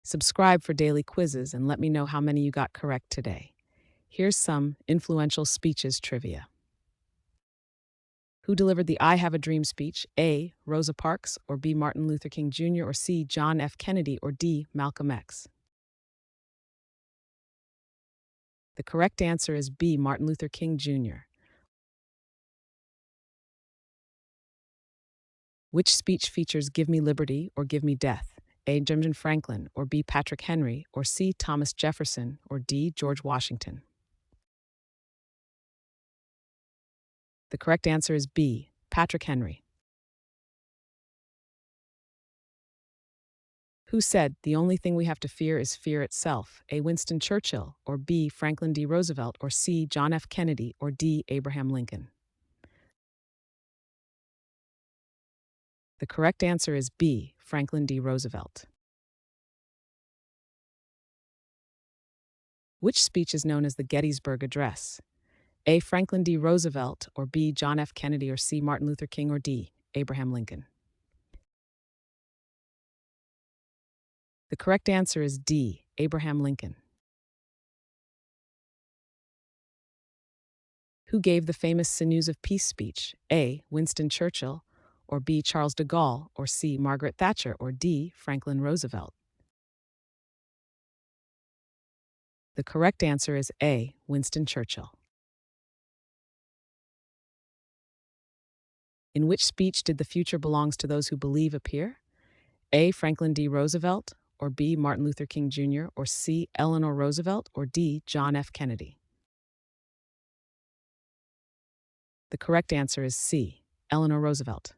Subscribe for daily quizzes and let me know how many you got correct today. Here's some influential speeches trivia. Who delivered the I Have a Dream speech? A. Rosa Parks, or B. Martin Luther King Jr., or C. John F. Kennedy, or D. Malcolm X? The correct answer is B. Martin Luther King Jr. Which speech features Give Me Liberty or Give Me Death? A. Benjamin Franklin, or B. Patrick Henry, or C. Thomas Jefferson, or D. George Washington? The correct answer is B. Patrick Henry. Who said, "The only thing we have to fear is fear itself"? A. Winston Churchill, or B. Franklin D. Roosevelt, or C. John F. Kennedy, or D. Abraham Lincoln? The correct answer is B. Franklin D. Roosevelt. Which speech is known as the Gettysburg Address? A. Franklin D. Roosevelt, or B. John F. Kennedy, or C. Martin Luther King, or D. Abraham Lincoln? The correct answer is D. Abraham Lincoln. Who gave the famous Sinews of Peace speech? A. Winston Churchill, or B. Charles de Gaulle, or C. Margaret Thatcher, or D. Franklin Roosevelt? The correct answer is A. Winston Churchill. In which speech did "The future belongs to those who believe" appear? A. Franklin D. Roosevelt, or B. Martin Luther King Jr., or C. Eleanor Roosevelt, or D. John F. Kennedy? The correct answer is C. Eleanor Roosevelt.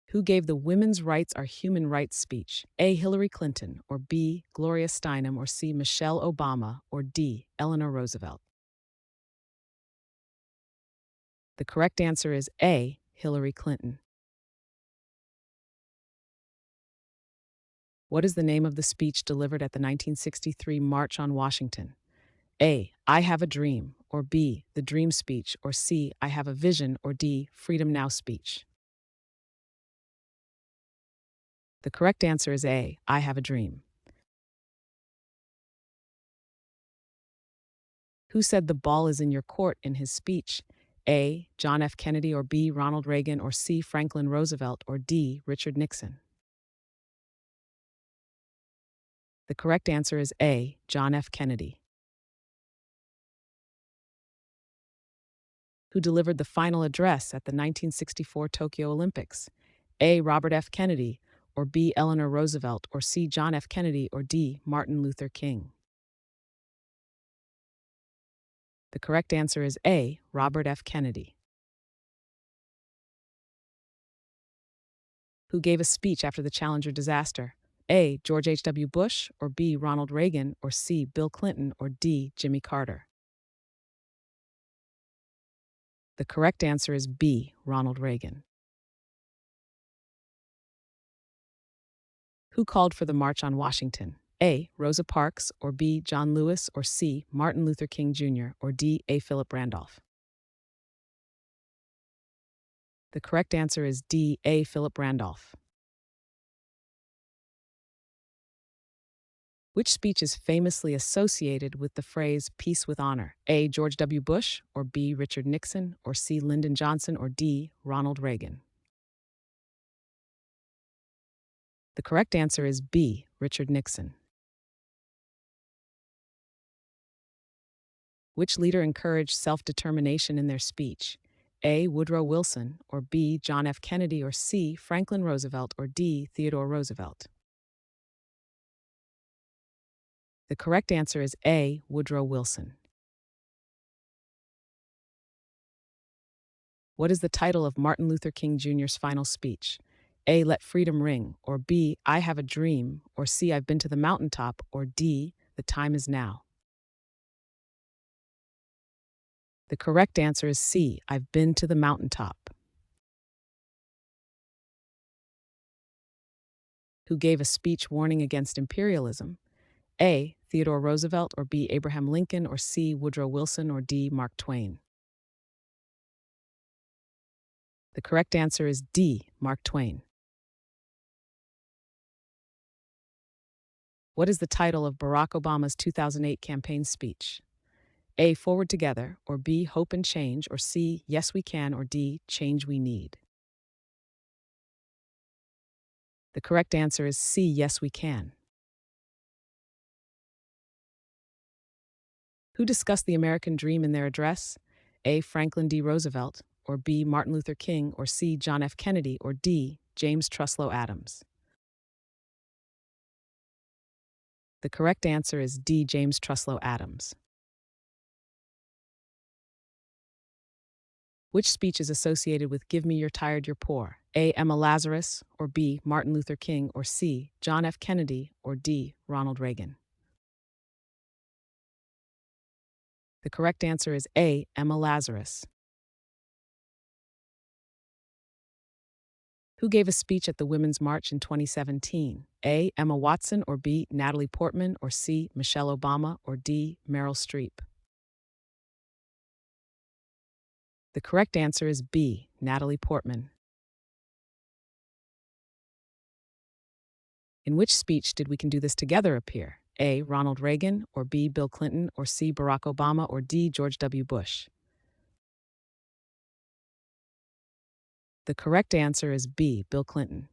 Who gave the "Women's Rights Are Human Rights" speech? A. Hillary Clinton, or B. Gloria Steinem, or C. Michelle Obama, or D. Eleanor Roosevelt? The correct answer is A. Hillary Clinton. What is the name of the speech delivered at the 1963 March on Washington? A. I Have a Dream, or B. The Dream Speech, or C. I Have a Vision, or D. Freedom Now speech? The correct answer is A. I Have a Dream. Who said "The ball is in your court" in his speech? A. John F. Kennedy, or B. Ronald Reagan, or C. Franklin Roosevelt, or D. Richard Nixon? The correct answer is A. John F. Kennedy. Who delivered the final address at the 1964 Tokyo Olympics? A. Robert F. Kennedy, or B. Eleanor Roosevelt, or C. John F. Kennedy, or D. Martin Luther King? The correct answer is A. Robert F. Kennedy. Who gave a speech after the Challenger disaster? A. George H.W. Bush, or B. Ronald Reagan, or C. Bill Clinton, or D. Jimmy Carter? The correct answer is B. Ronald Reagan. Who called for the March on Washington? A. Rosa Parks, or B. John Lewis, or C. Martin Luther King Jr., or D. A. Philip Randolph? The correct answer is D. A. Philip Randolph. Which speech is famously associated with the phrase "peace with honor"? A. George W. Bush, or B. Richard Nixon, or C. Lyndon Johnson, or D. Ronald Reagan? The correct answer is B. Richard Nixon. Which leader encouraged self-determination in their speech? A. Woodrow Wilson, or B. John F. Kennedy, or C. Franklin Roosevelt, or D. Theodore Roosevelt? The correct answer is A. Woodrow Wilson. What is the title of Martin Luther King Jr.'s final speech? A. Let Freedom Ring, or B. I Have a Dream, or C. I've Been to the Mountaintop, or D. The Time Is Now? The correct answer is C. I've Been to the Mountaintop. Who gave a speech warning against imperialism? A. Theodore Roosevelt, or B. Abraham Lincoln, or C. Woodrow Wilson, or D. Mark Twain? The correct answer is D. Mark Twain. What is the title of Barack Obama's 2008 campaign speech? A. Forward Together, or B. Hope and Change, or C. Yes We Can, or D. Change We Need. The correct answer is C. Yes We Can. Who discussed the American dream in their address? A. Franklin D. Roosevelt, or B. Martin Luther King, or C. John F. Kennedy, or D. James Truslow Adams. The correct answer is D. James Truslow Adams. Which speech is associated with Give Me You're Tired, You're Poor? A. Emma Lazarus, or B. Martin Luther King, or C. John F. Kennedy, or D. Ronald Reagan. The correct answer is A. Emma Lazarus. Who gave a speech at the Women's March in 2017? A. Emma Watson, or B. Natalie Portman, or C. Michelle Obama, or D. Meryl Streep. The correct answer is B. Natalie Portman. In which speech did We Can Do This Together appear? A. Ronald Reagan, or B. Bill Clinton, or C. Barack Obama, or D. George W. Bush. The correct answer is B. Bill Clinton.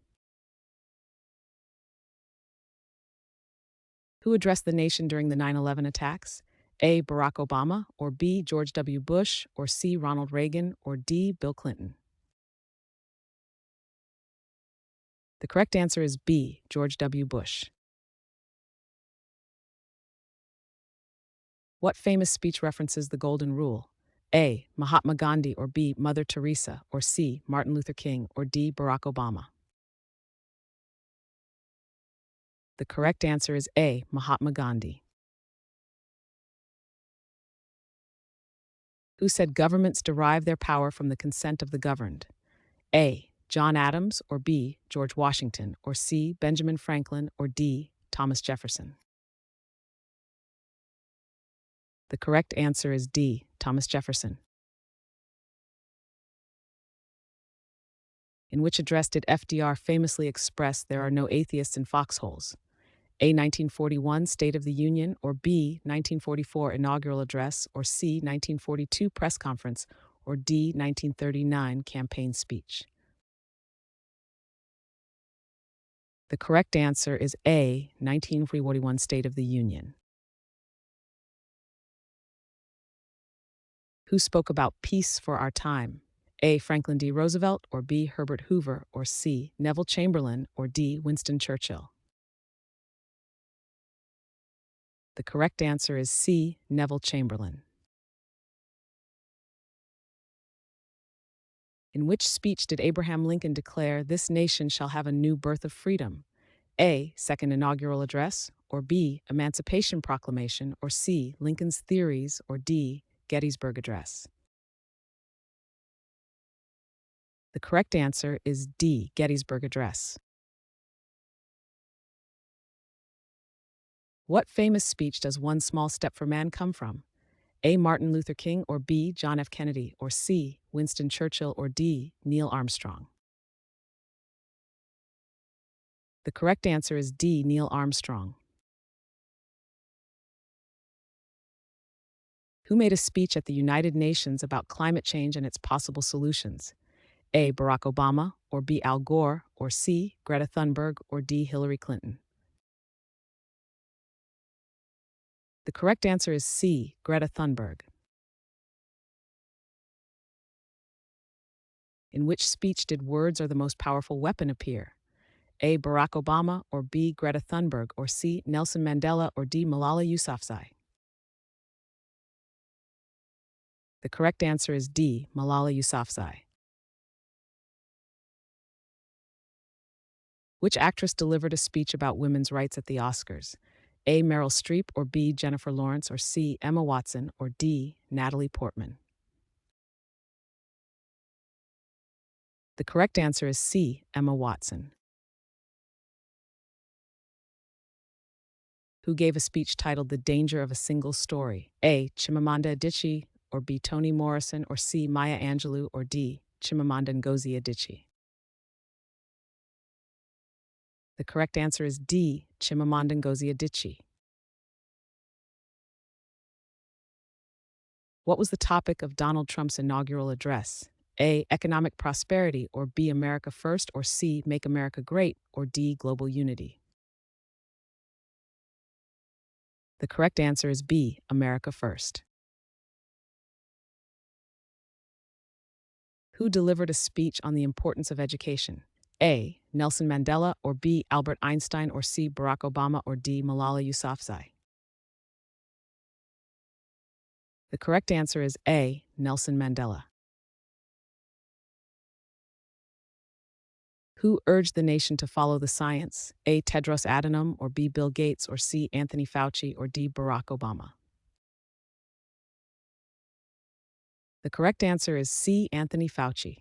Who addressed the nation during the 9/11 attacks? A. Barack Obama, or B. George W. Bush, or C. Ronald Reagan, or D. Bill Clinton. The correct answer is B. George W. Bush. What famous speech references the Golden Rule? A. Mahatma Gandhi, or B. Mother Teresa, or C. Martin Luther King, or D. Barack Obama. The correct answer is A. Mahatma Gandhi. Who said governments derive their power from the consent of the governed? A. John Adams, or B. George Washington, or C. Benjamin Franklin, or D. Thomas Jefferson. The correct answer is D. Thomas Jefferson. In which address did FDR famously express there are no atheists in foxholes? A. 1941 State of the Union, or B. 1944 Inaugural Address, or C. 1942 Press Conference, or D. 1939 Campaign Speech. The correct answer is A. 1941 State of the Union. Who spoke about peace for our time? A. Franklin D. Roosevelt, or B. Herbert Hoover, or C. Neville Chamberlain, or D. Winston Churchill. The correct answer is C. Neville Chamberlain. In which speech did Abraham Lincoln declare, "This nation shall have a new birth of freedom"? A. Second Inaugural Address, or B. Emancipation Proclamation, or C. Lincoln's Theories, or D. Gettysburg Address. The correct answer is D. Gettysburg Address. What famous speech does One Small Step for Man come from? A. Martin Luther King, or B. John F. Kennedy, or C. Winston Churchill, or D. Neil Armstrong. The correct answer is D. Neil Armstrong. Who made a speech at the United Nations about climate change and its possible solutions? A. Barack Obama, or B. Al Gore, or C. Greta Thunberg, or D. Hillary Clinton. The correct answer is C. Greta Thunberg. In which speech did "Words are the most powerful weapon" appear? A. Barack Obama, or B. Greta Thunberg, or C. Nelson Mandela, or D. Malala Yousafzai. The correct answer is D. Malala Yousafzai. Which actress delivered a speech about women's rights at the Oscars? A. Meryl Streep, or B. Jennifer Lawrence, or C. Emma Watson, or D. Natalie Portman. The correct answer is C. Emma Watson. Who gave a speech titled "The Danger of a Single Story"? A. Chimamanda Adichie, or B. Toni Morrison, or C. Maya Angelou, or D. Chimamanda Ngozi Adichie. The correct answer is D. Chimamanda Ngozi Adichie. What was the topic of Donald Trump's inaugural address? A. Economic prosperity, or B. America first, or C. Make America great, or D. Global unity. The correct answer is B. America first. Who delivered a speech on the importance of education? A. Nelson Mandela, or B. Albert Einstein, or C. Barack Obama, or D. Malala Yousafzai. The correct answer is A. Nelson Mandela. Who urged the nation to follow the science? A. Tedros Adhanom, or B. Bill Gates, or C. Anthony Fauci, or D. Barack Obama. The correct answer is C. Anthony Fauci.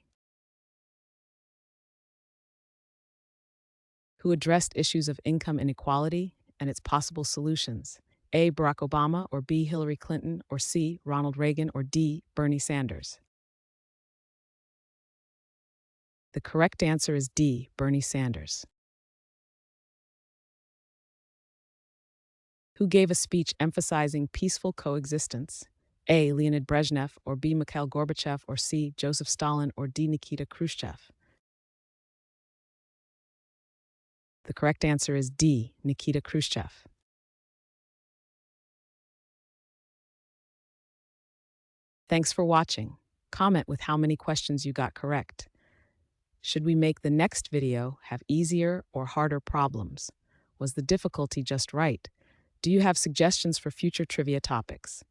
Who addressed issues of income inequality and its possible solutions? A. Barack Obama, or B. Hillary Clinton, or C. Ronald Reagan, or D. Bernie Sanders. The correct answer is D. Bernie Sanders. Who gave a speech emphasizing peaceful coexistence? A. Leonid Brezhnev, or B. Mikhail Gorbachev, or C. Joseph Stalin, or D. Nikita Khrushchev. The correct answer is D. Nikita Khrushchev. Thanks for watching. Comment with how many questions you got correct. Should we make the next video have easier or harder problems? Was the difficulty just right? Do you have suggestions for future trivia topics?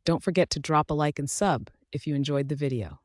Don't forget to drop a like and sub if you enjoyed the video.